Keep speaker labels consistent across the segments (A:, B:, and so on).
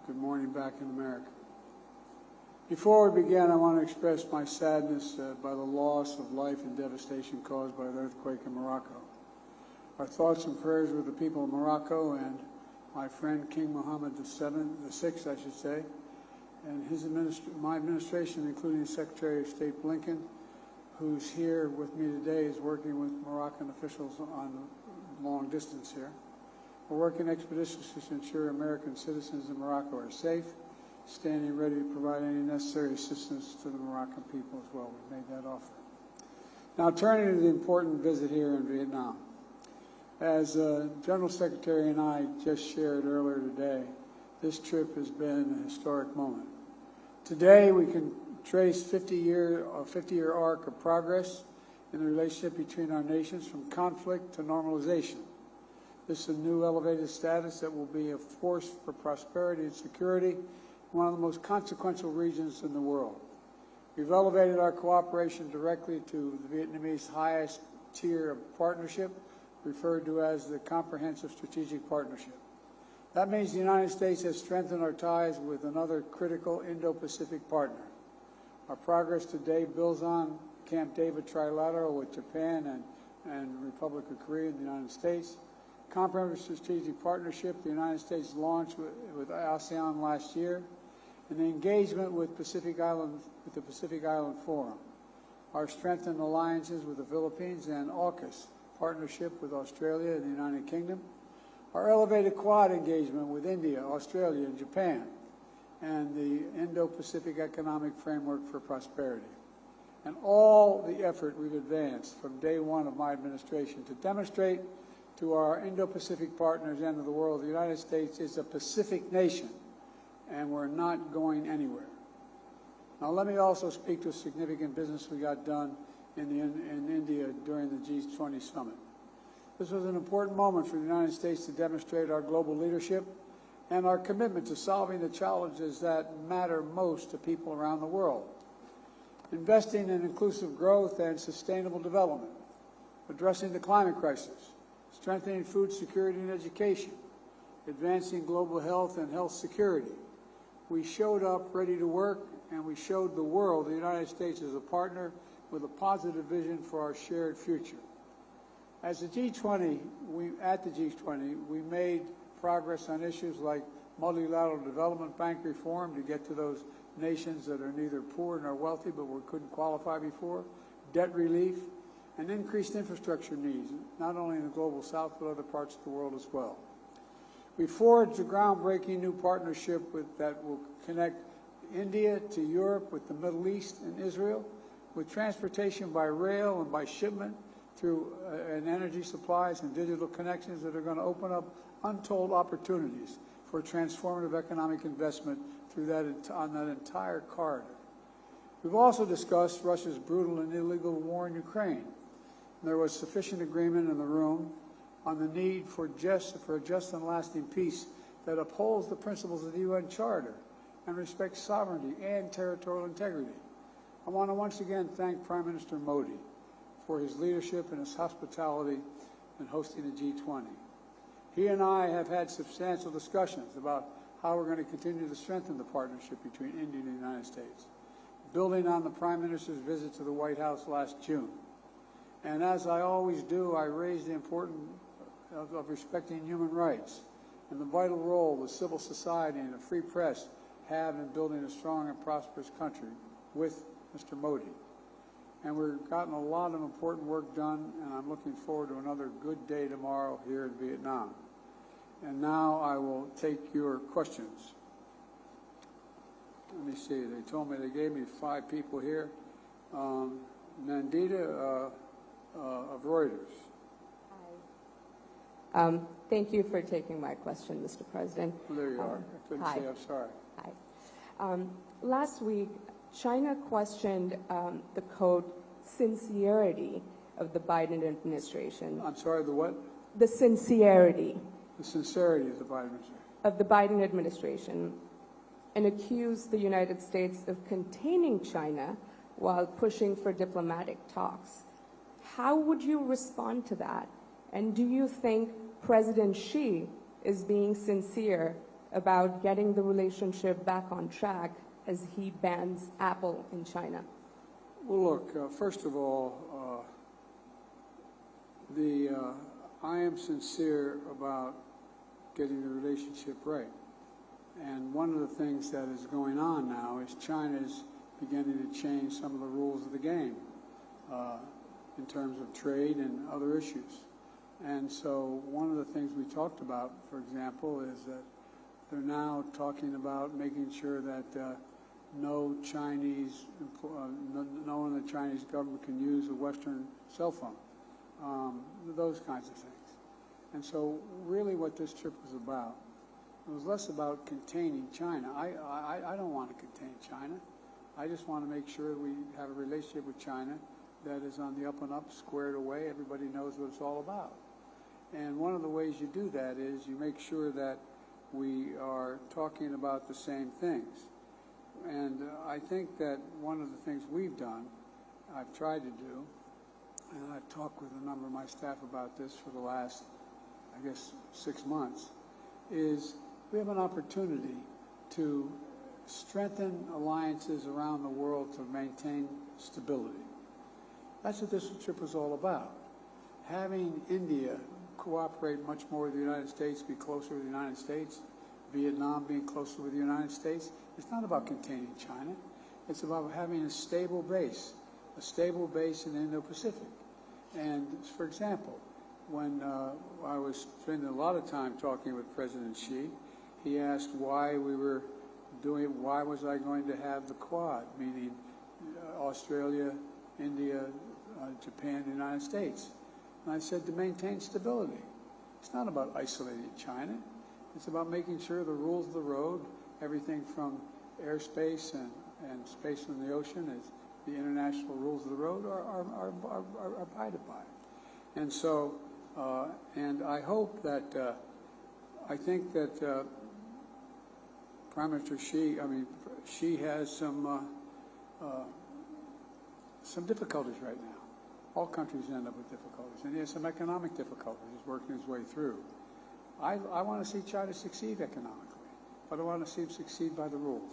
A: Good morning back in America. Before we begin, I want to express my sadness by the loss of life and devastation caused by the earthquake in Morocco. Our thoughts and prayers with the people of Morocco and my friend King Mohammed VI, I should say, and my administration, including Secretary of State Blinken, who's here with me today, is working with Moroccan officials on the long distance here. We're working expeditiously to ensure American citizens in Morocco are safe, standing ready to provide any necessary assistance to the Moroccan people as well. We've made that offer. Now, turning to the important visit here in Vietnam. As General Secretary and I just shared earlier today, this trip has been a historic moment. Today, we can trace a 50-year arc of progress in the relationship between our nations from conflict to normalization. This is a new elevated status that will be a force for prosperity and security in one of the most consequential regions in the world. We've elevated our cooperation directly to the Vietnamese highest tier of partnership, referred to as the Comprehensive Strategic Partnership. That means the United States has strengthened our ties with another critical Indo-Pacific partner. Our progress today builds on Camp David Trilateral with Japan and Republic of Korea and the United States. Comprehensive Strategic Partnership the United States launched with ASEAN last year, and the engagement with the Pacific Island Forum. Our strengthened alliances with the Philippines and AUKUS partnership with Australia and the United Kingdom. Our elevated Quad engagement with India, Australia, and Japan, and the Indo-Pacific Economic Framework for Prosperity. And all the effort we've advanced from day one of my administration to demonstrate to our Indo-Pacific partners and to the world, the United States is a Pacific nation, and we're not going anywhere. Now, let me also speak to significant business we got done in India during the G20 summit. This was an important moment for the United States to demonstrate our global leadership and our commitment to solving the challenges that matter most to people around the world. Investing in inclusive growth and sustainable development, addressing the climate crisis, strengthening food security and education, advancing global health and health security. We showed up ready to work, and we showed the world the United States is a partner with a positive vision for our shared future. At the G20, we made progress on issues like multilateral development bank reform to get to those nations that are neither poor nor wealthy but we couldn't qualify before, debt relief, and increased infrastructure needs, not only in the global south but other parts of the world as well. We forged a groundbreaking new partnership that will connect India to Europe with the Middle East and Israel, with transportation by rail and by shipment through and energy supplies and digital connections that are going to open up untold opportunities for transformative economic investment through on that entire corridor. We've also discussed Russia's brutal and illegal war in Ukraine. There was sufficient agreement in the room on the need for a just and lasting peace that upholds the principles of the UN Charter and respects sovereignty and territorial integrity. I want to once again thank Prime Minister Modi for his leadership and his hospitality in hosting the G20. He and I have had substantial discussions about how we're going to continue to strengthen the partnership between India and the United States, building on the Prime Minister's visit to the White House last June. And as I always do, I raise the importance of respecting human rights and the vital role the civil society and the free press have in building a strong and prosperous country with Mr. Modi. And we've gotten a lot of important work done, and I'm looking forward to another good day tomorrow here in Vietnam. And now I will take your questions. Let me see, they told me, they gave me 5 people here. Nandita of Reuters.
B: Hi. Thank you for taking my question, Mr. President.
A: Well, there you are. I couldn't say I'm sorry.
B: Hi. Last week, China questioned the quote, sincerity of the Biden administration.
A: I'm sorry, the what?
B: The sincerity.
A: The sincerity of the Biden administration.
B: Of the Biden administration, and accused the United States of containing China while pushing for diplomatic talks. How would you respond to that? And do you think President Xi is being sincere about getting the relationship back on track as he bans Apple in China?
A: Well, look, first of all, I am sincere about getting the relationship right. And one of the things that is going on now is China is beginning to change some of the rules of the game in terms of trade and other issues. And so one of the things we talked about, for example, is that they're now talking about making sure that no one in the Chinese government can use a Western cell phone, those kinds of things. And so really what this trip was about, it was less about containing China. I don't want to contain China. I just want to make sure we have a relationship with China that is on the up and up, squared away. Everybody knows what it's all about. And one of the ways you do that is you make sure that we are talking about the same things. And I think that one of the things we've done, I've tried to do, and I've talked with a number of my staff about this for the last, I guess, 6 months, is we have an opportunity to strengthen alliances around the world to maintain stability. That's what this trip was all about. Having India cooperate much more with the United States, be closer with the United States, Vietnam being closer with the United States, it's not about containing China. It's about having a stable base in the Indo-Pacific. And for example, when I was spending a lot of time talking with President Xi, he asked why was I going to have the Quad, meaning Australia, India, Japan, the United States. And I said to maintain stability. It's not about isolating China. It's about making sure the rules of the road, everything from airspace and space in the ocean, as the international rules of the road are abided by. And so, and I hope that, I think that Prime Minister Xi has some difficulties right now. All countries end up with difficulties, and he has some economic difficulties he's working his way through. I want to see China succeed economically, but I want to see him succeed by the rules.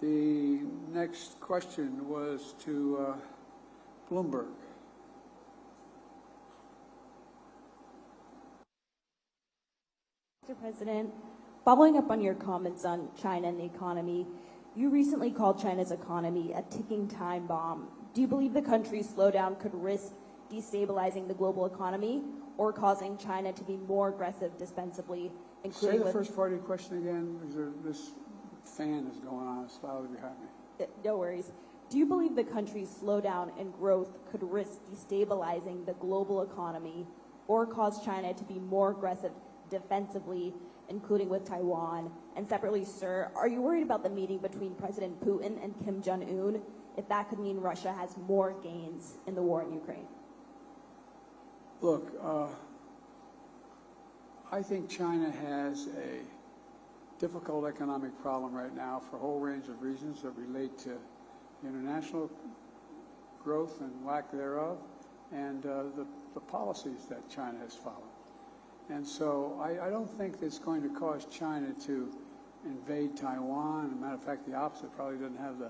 A: The next question was to Bloomberg.
C: Mr. President, following up on your comments on China and the economy, you recently called China's economy a ticking time bomb. Do you believe the country's slowdown could risk destabilizing the global economy or causing China to be more aggressive defensively, including
A: Say the first part of your question again, because this fan is going on loudly behind me.
C: No worries. Do you believe the country's slowdown in growth could risk destabilizing the global economy or cause China to be more aggressive defensively, including with Taiwan? And separately, sir, are you worried about the meeting between President Putin and Kim Jong-un, if that could mean Russia has more gains in the war in Ukraine?
A: Look, I think China has a difficult economic problem right now for a whole range of reasons that relate to international growth and lack thereof, and the policies that China has followed. And so I don't think it's going to cause China to invade Taiwan. As a matter of fact, the opposite, probably doesn't have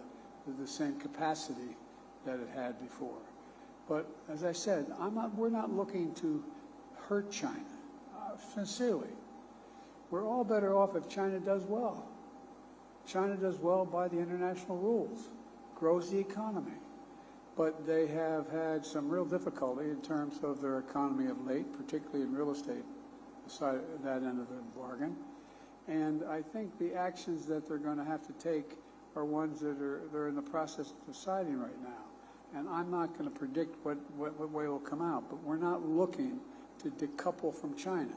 A: the same capacity that it had before. But as I said, we're not looking to hurt China, sincerely. We're all better off if China does well. China does well by the international rules, grows the economy. But they have had some real difficulty in terms of their economy of late, particularly in real estate, that end of the bargain. And I think the actions that they're going to have to take are ones that they're in the process of deciding right now. And I'm not going to predict what way will come out, but we're not looking to decouple from China.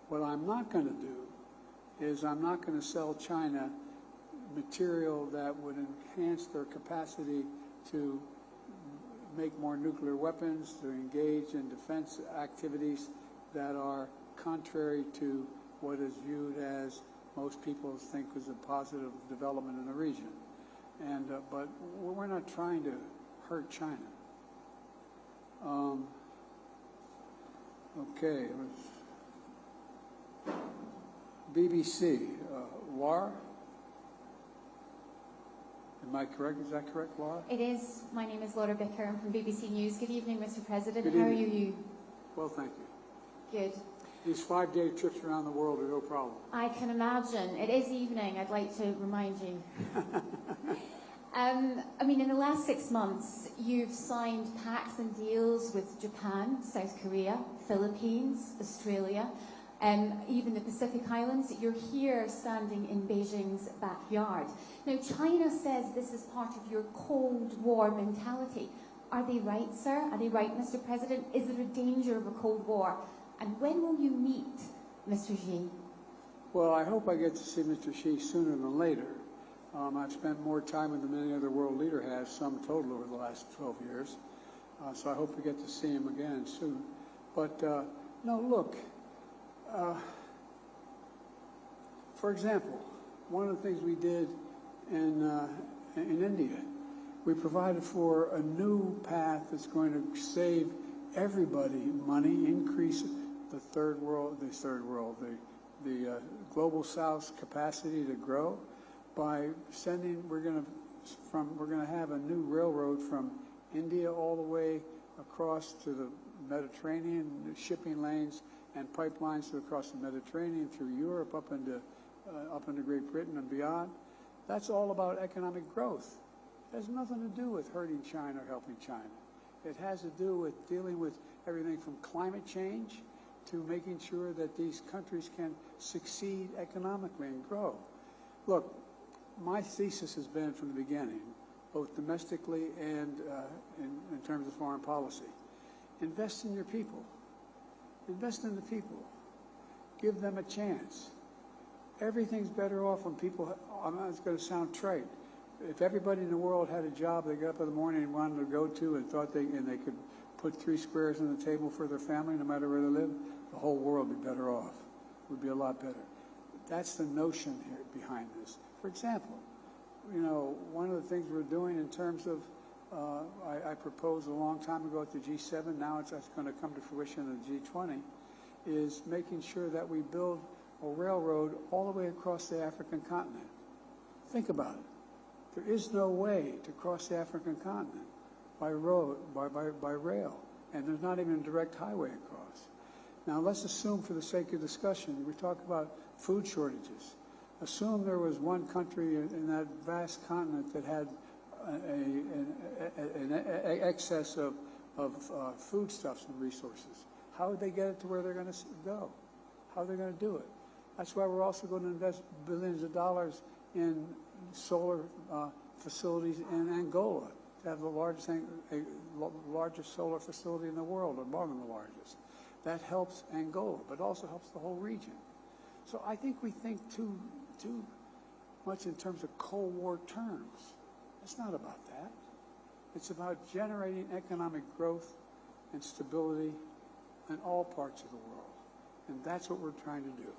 A: What I'm not going to do is I'm not going to sell China material that would enhance their capacity to make more nuclear weapons, to engage in defense activities that are contrary to what is viewed as most people think is a positive development in the region. And but we're not trying to hurt China. Okay. BBC, Laura? Am I correct? Is that correct, Laura?
D: It is. My name is Laura Bicker. I'm from BBC News. Good evening, Mr. President.
A: Good
D: How
A: evening.
D: are you?
A: Well, thank you.
D: Good.
A: These 5-day trips around the world are no problem.
D: I can imagine. It is evening, I'd like to remind you. I mean, in the last 6 months, you've signed pacts and deals with Japan, South Korea, Philippines, Australia, even the Pacific Islands. You're here standing in Beijing's backyard. Now, China says this is part of your Cold War mentality. Are they right, sir? Are they right, Mr. President? Is there a danger of a Cold War? And when will you meet Mr. Xi?
A: Well, I hope I get to see Mr. Xi sooner than later. I've spent more time with him than any other world leader has, sum total over the last 12 years. So I hope we get to see him again soon. But, no, look, for example, one of the things we did in India, we provided for a new path that's going to save everybody money, increase the global South's capacity to grow by sending. We're going to have a new railroad from India all the way across to the Mediterranean, shipping lanes and pipelines across the Mediterranean through Europe up into Great Britain and beyond. That's all about economic growth. It has nothing to do with hurting China or helping China. It has to do with dealing with everything from climate change to making sure that these countries can succeed economically and grow. Look, my thesis has been from the beginning, both domestically and in terms of foreign policy, invest in your people. Invest in the people. Give them a chance. Everything's better off when people, it's going to sound trite, if everybody in the world had a job they got up in the morning and wanted to go to and thought they could put 3 squares on the table for their family no matter where they live, the whole world would be better off. It would be a lot better. That's the notion here behind this. For example, you know, one of the things we're doing in terms of, I proposed a long time ago at the G7, now it's going to come to fruition at the G20, is making sure that we build a railroad all the way across the African continent. Think about it. There is no way to cross the African continent by road, by rail, and there's not even a direct highway across. Now let's assume, for the sake of discussion, we talk about food shortages. Assume there was one country in that vast continent that had an excess of foodstuffs and resources. How would they get it to where they're going to go? How are they going to do it? That's why we're also going to invest billions of dollars in solar facilities in Angola to have the largest solar facility in the world, or among the largest. That helps Angola, but also helps the whole region. So I think we think too much in terms of Cold War terms. It's not about that. It's about generating economic growth and stability in all parts of the world. And that's what we're trying to do.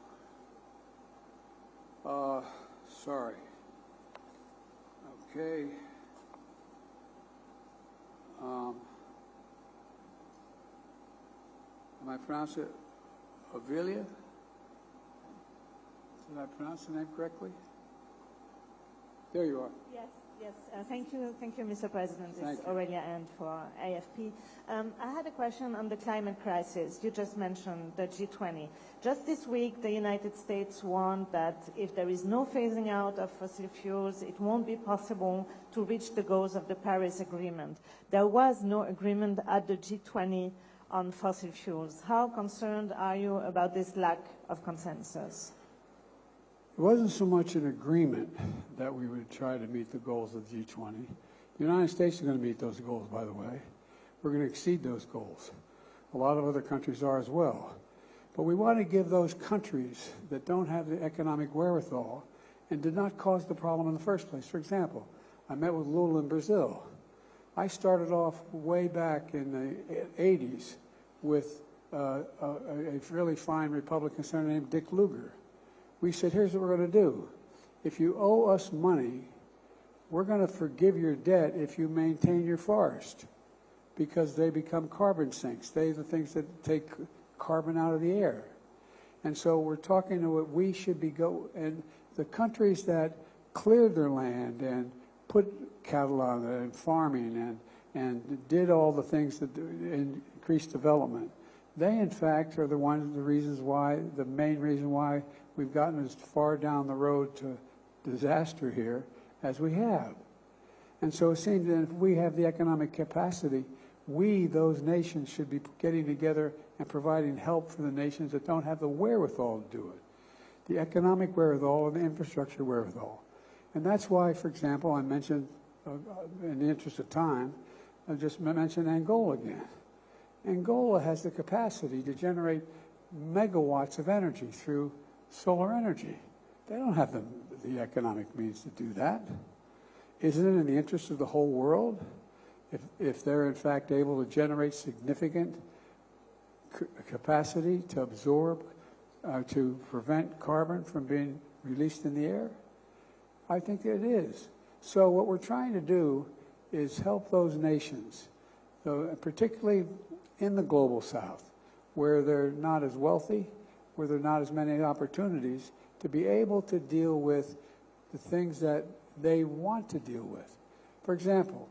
A: Sorry. Okay. Am I pronouncing it Avilia? Did I pronounce the name correctly? There you are.
E: Yes. Thank you, Mr. President.
A: Thank
E: It's
A: you.
E: Aurelia and for AFP. I had a question on the climate crisis. You just mentioned the G20. Just this week, the United States warned that if there is no phasing out of fossil fuels, it won't be possible to reach the goals of the Paris Agreement. There was no agreement at the G20 on fossil fuels. How concerned are you about this lack of consensus?
A: It wasn't so much an agreement that we would try to meet the goals of G20. The United States is going to meet those goals, by the way. We're going to exceed those goals. A lot of other countries are as well. But we want to give those countries that don't have the economic wherewithal and did not cause the problem in the first place. For example, I met with Lula in Brazil. I started off way back in the 80s with a really fine Republican senator named Dick Lugar. We said, here's what we're going to do. If you owe us money, we're going to forgive your debt if you maintain your forest, because they become carbon sinks. They're the things that take carbon out of the air. And so we're talking to what we should be and the countries that cleared their land and put cattle on it and farming and did all the things that increased development, they in fact are the main reason why we've gotten as far down the road to disaster here as we have. And so it seems that if we have the economic capacity, those nations, should be getting together and providing help for the nations that don't have the wherewithal to do it. The economic wherewithal and the infrastructure wherewithal. And that's why, for example, I mentioned, in the interest of time, I just mentioned Angola again. Angola has the capacity to generate megawatts of energy through solar energy. They don't have the economic means to do that. Isn't it in the interest of the whole world if they're in fact able to generate significant capacity to absorb, to prevent carbon from being released in the air? I think it is. So what we're trying to do is help those nations, particularly in the global south, where they're not as wealthy, where there are not as many opportunities, to be able to deal with the things that they want to deal with. For example,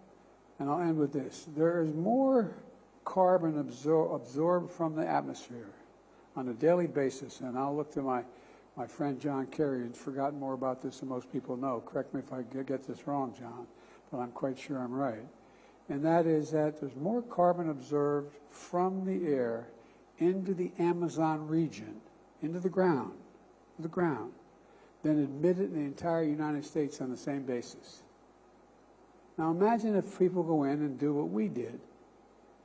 A: and I'll end with this, there is more carbon absorbed from the atmosphere on a daily basis, and I'll look to my friend John Kerry, who's forgotten more about this than most people know. Correct me if I get this wrong, John, but I'm quite sure I'm right. And that is that there's more carbon absorbed from the air into the Amazon region, into the ground, than admitted in the entire United States on the same basis. Now imagine if people go in and do what we did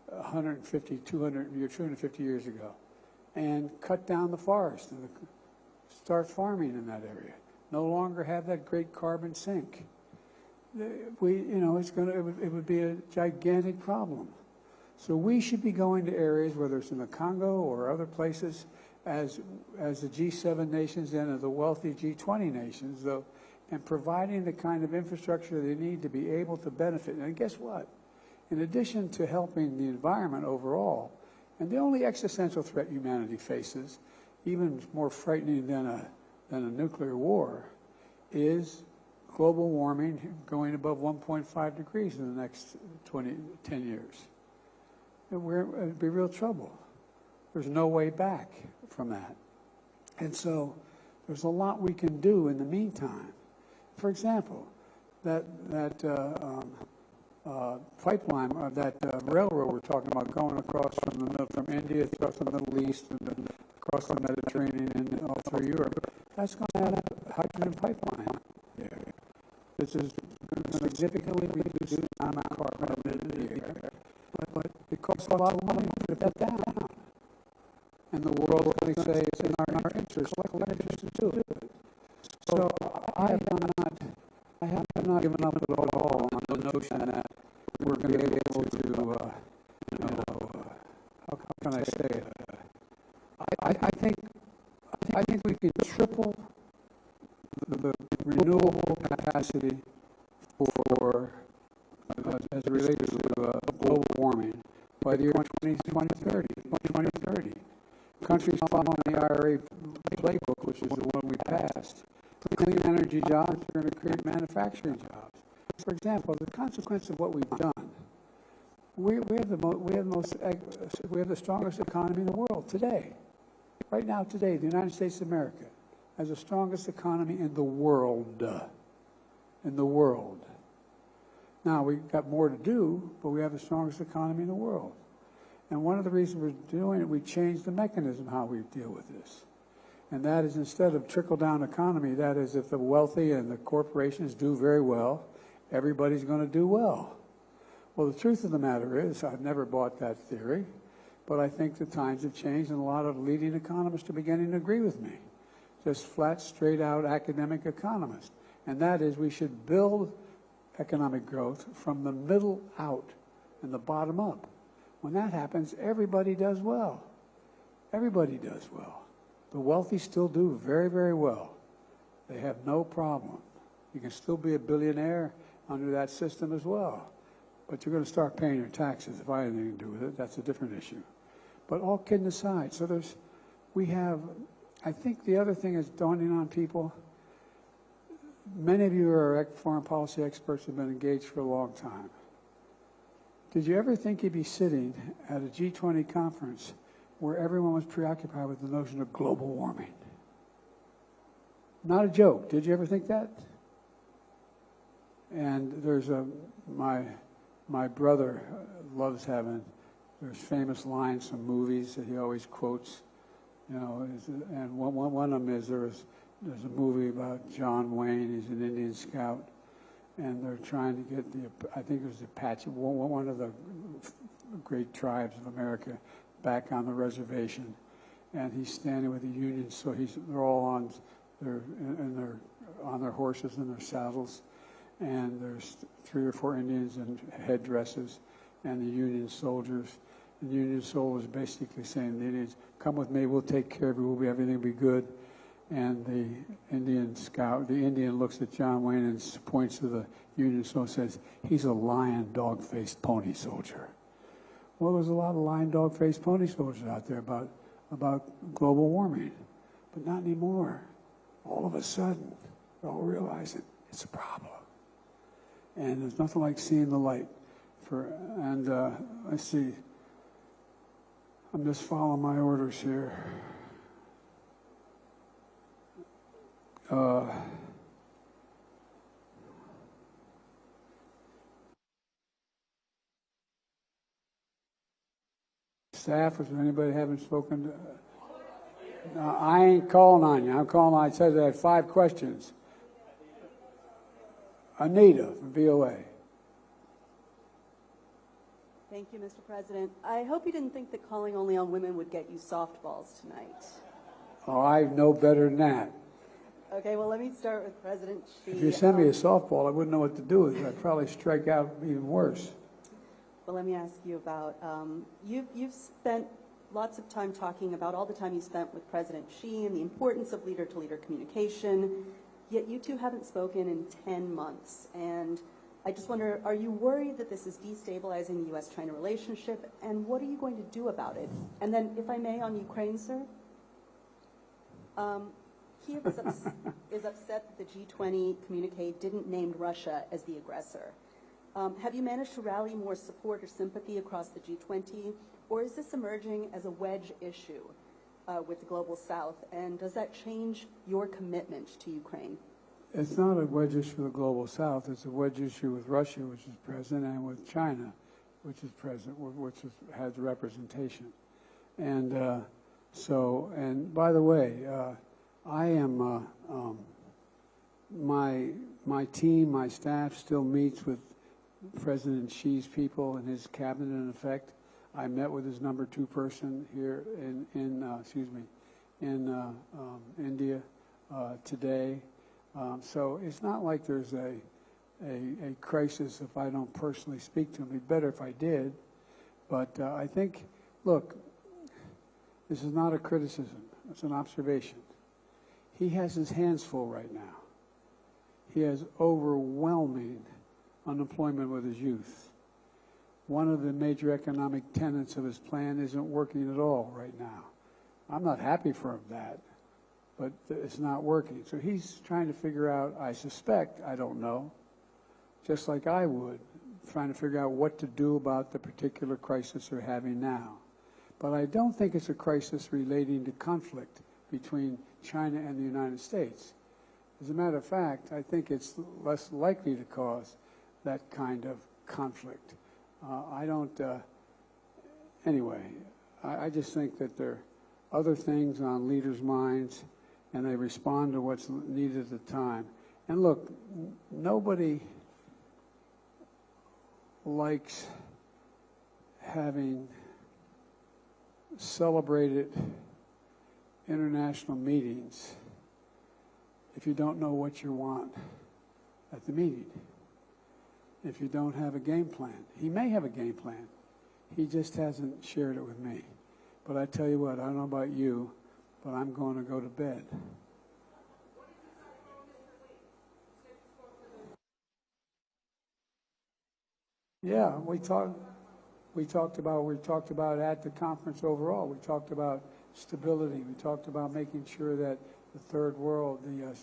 A: 150, 250 years ago and cut down the forest and start farming in that area. No longer have that great carbon sink. It would be a gigantic problem. So we should be going to areas, whether it's in the Congo or other places, as the G7 nations and the wealthy G20 nations, though, and providing the kind of infrastructure they need to be able to benefit. And guess what? In addition to helping the environment overall, and the only existential threat humanity faces, even more frightening than a nuclear war, is global warming going above 1.5 degrees in the next 10 years. It'd be real trouble. There's no way back from that. And so there's a lot we can do in the meantime. For example, that pipeline, that railroad we're talking about going across from India across the Middle East and then across the Mediterranean and all through Europe, that's going to have a hydrogen pipeline. This is going to significantly reduce the amount of carbon emitted in the air, but it costs a lot of money to put that down. And the world is going to say it's in our interest, collective interest to do it. So I have not given up at all on the notion that we're going to be able to, how can I say it? I think we could triple the renewable capacity for as it relates to global warming by the year 2030. Countries following the IRA playbook, which is the one we passed, clean energy jobs are going to create manufacturing jobs. For example, the consequence of what we've done, we have the strongest economy in the world today. Right now, today, the United States of America has the strongest economy in the world. Now, we've got more to do, but we have the strongest economy in the world. And one of the reasons we're doing it, we changed the mechanism how we deal with this. And that is, instead of trickle-down economy, that is, if the wealthy and the corporations do very well, everybody's going to do well. Well, the truth of the matter is, I've never bought that theory, but I think the times have changed, and a lot of leading economists are beginning to agree with me. Just flat, straight-out academic economists. And that is, we should build economic growth from the middle out and the bottom up. When that happens, everybody does well. Everybody does well. The wealthy still do very, very well. They have no problem. You can still be a billionaire under that system as well. But you're going to start paying your taxes. If I have anything to do with it, that's a different issue. But all kidding aside, so we have I think the other thing is dawning on people. Many of you are foreign policy experts who have been engaged for a long time. Did you ever think you'd be sitting at a G20 conference where everyone was preoccupied with the notion of global warming? Not a joke. Did you ever think that? And there's my brother loves there's famous lines from movies that he always quotes, you know, and one of them is there's a movie about John Wayne. He's an Indian scout, and they're trying to get I think it was the Apache, one of the great tribes of America, back on the reservation, and he's standing with the Union. So they're all on their horses and their saddles, and there's 3 or 4 Indians in headdresses, and the Union soldiers. The Union soldiers basically saying to the Indians, "Come with me. We'll take care of you. Everything will be good." And the Indian looks at John Wayne and points to the Union soldier and says, "He's a lion, dog-faced pony soldier." Well, there's a lot of lion, dog-faced pony soldiers out there about global warming, but not anymore. All of a sudden, they're all realizing it's a problem. And there's nothing like seeing the light. Let's see. I'm just following my orders here. Staff, is there anybody haven't spoken to? No, I ain't calling on you. I'm calling on, I said I had 5 questions. Anita from VOA.
F: Thank you, Mr. President. I hope you didn't think that calling only on women would get you softballs tonight.
A: Oh, I know better than that.
F: Okay, well, let me start with President Xi.
A: If you send me a softball, I wouldn't know what to do with it. I'd probably strike out even worse.
F: Well, let me ask you about, you've spent lots of time talking about all the time you spent with President Xi and the importance of leader-to-leader communication, yet you two haven't spoken in 10 months. And I just wonder, are you worried that this is destabilizing the U.S.-China relationship, and what are you going to do about it? And then, if I may, on Ukraine, sir, Kiev is upset that the G20 communique didn't name Russia as the aggressor. Have you managed to rally more support or sympathy across the G20, or is this emerging as a wedge issue with the Global South, and does that change your commitment to Ukraine?
A: It's not a wedge issue with the Global South. It's a wedge issue with Russia, which is present, and with China, which is present, has representation. And and by the way, I am, my team, my staff still meets with President Xi's people and his cabinet in effect. I met with his number 2 person here in India today. So it's not like there's a crisis if I don't personally speak to him. It'd be better if I did. But I think, look, this is not a criticism. It's an observation. He has his hands full right now. He has overwhelming unemployment with his youth. One of the major economic tenets of his plan isn't working at all right now. I'm not happy for him that, but it's not working. So he's trying to figure out, I suspect, I don't know, just like I would, trying to figure out what to do about the particular crisis they're having now. But I don't think it's a crisis relating to conflict between China and the United States. As a matter of fact, I think it's less likely to cause that kind of conflict. Anyway, I just think that there are other things on leaders' minds, and they respond to what's needed at the time. And look, nobody likes having celebrated international meetings if you don't know what you want at the meeting. If you don't have a game plan. He may have a game plan. He just hasn't shared it with me. But I tell you what, I don't know about you, but I'm going to go to bed. Yeah, we talked about at the conference overall. We talked about stability. We talked about making sure that the third world, the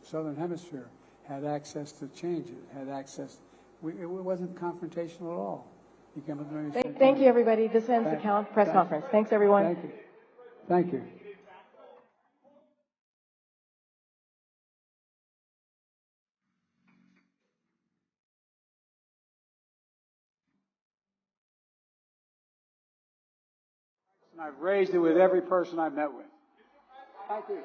A: Southern Hemisphere had access to changes, had access. It wasn't confrontational at all. You came up with
G: Thank you, everybody. This ends the press conference. Thanks, everyone.
A: Thank you. Thank you. And I've raised it with every person I've met with. Thank you.